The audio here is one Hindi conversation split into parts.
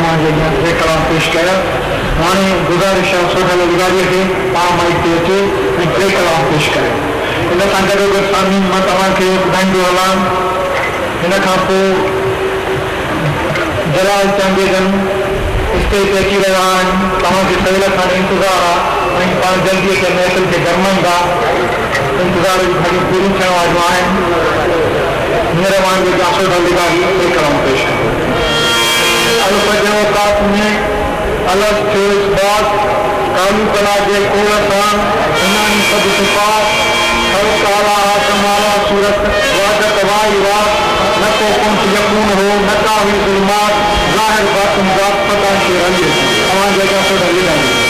तव्हांजे अॻियां टे कलाम पेश कया। हाणे गुज़ारिश आहे सोशल अधिकारी खे पाण माइक ते अचे ऐं टे कलाम पेश करे। इन सां गॾोगॾु साम्हूं मां तव्हांखे ॿुधाईंदो हलां, हिन खां पोइ जलाल चंदेजन स्टेज ते अची रहिया आहिनि। तव्हांखे सवेल खां इंतज़ारु आहे ऐं पाण जल्दी खे महफ़िल खे गरमाईंदा। इंतज़ार जी घड़ी पूरी थियण वारियूं आहिनि। हींअर मां सोशल अधिकारी टे कलाम पेश कयो। अलफजर औकात में अलग थे इस बात कालू कला जे कोल सां इन्हानी सभु सिफ़ात हर काला आसमाला सूरत वाजत वाई रात न को कुंठ यकून हो न का हुई ज़ुल्मात ज़ाहिर बातिन ज़ात पता के रंगे तव्हांजे अॻियां थो ॾेखारियां।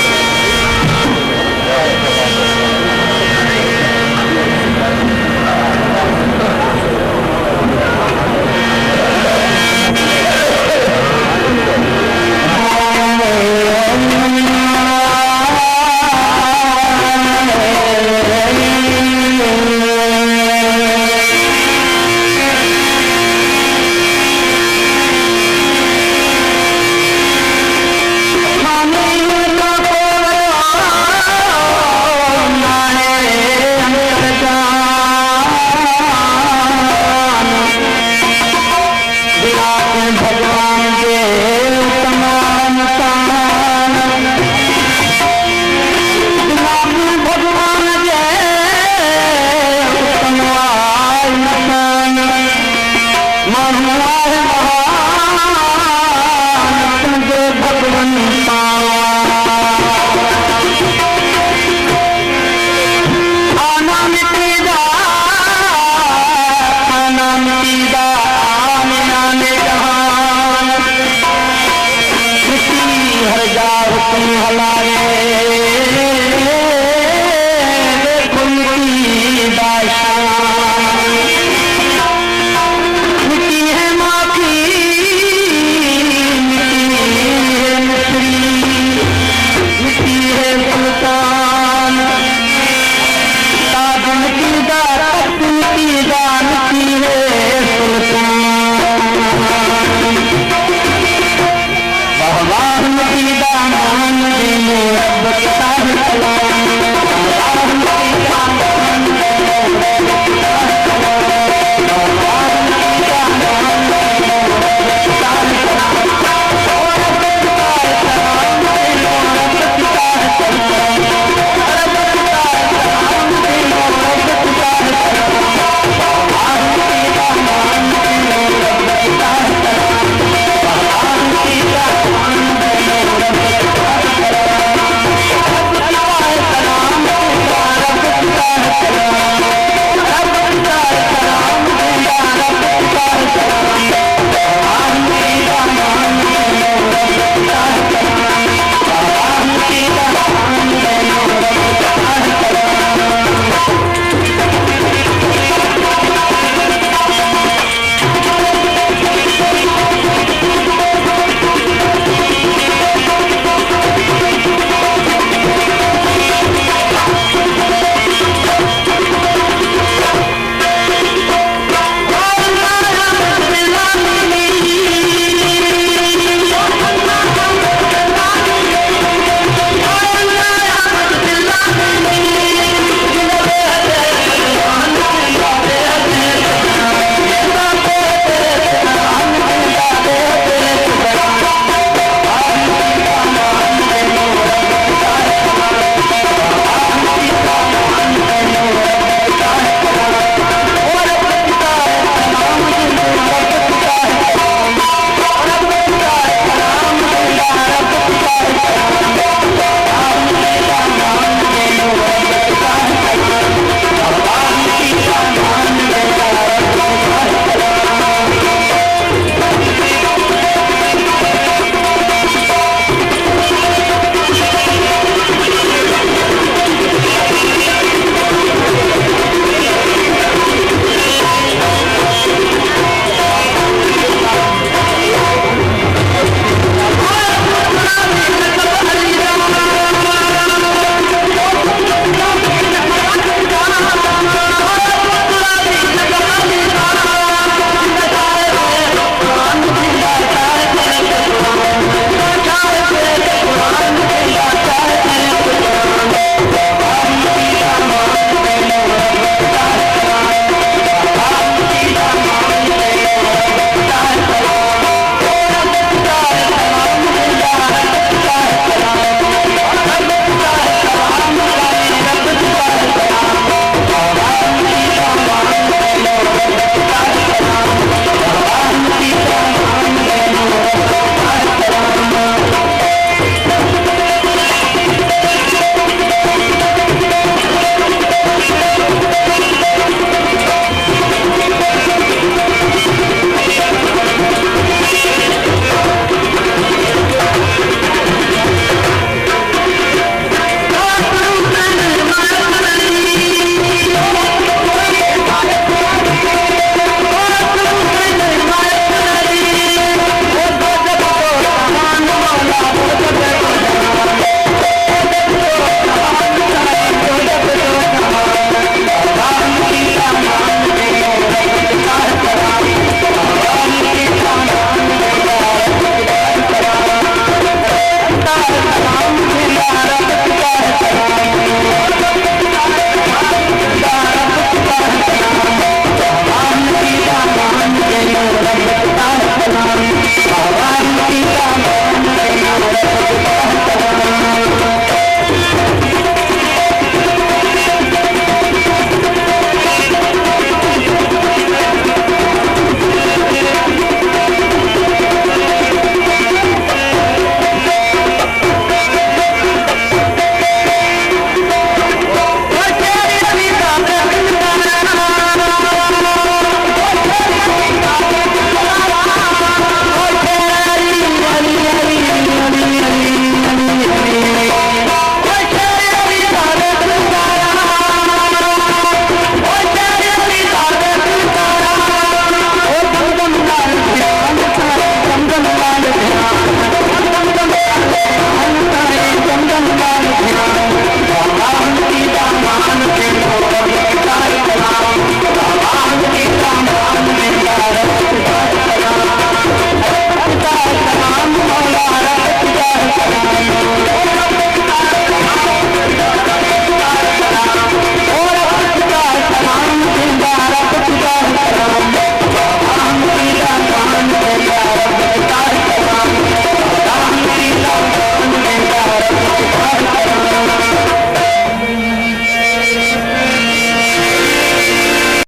हलाए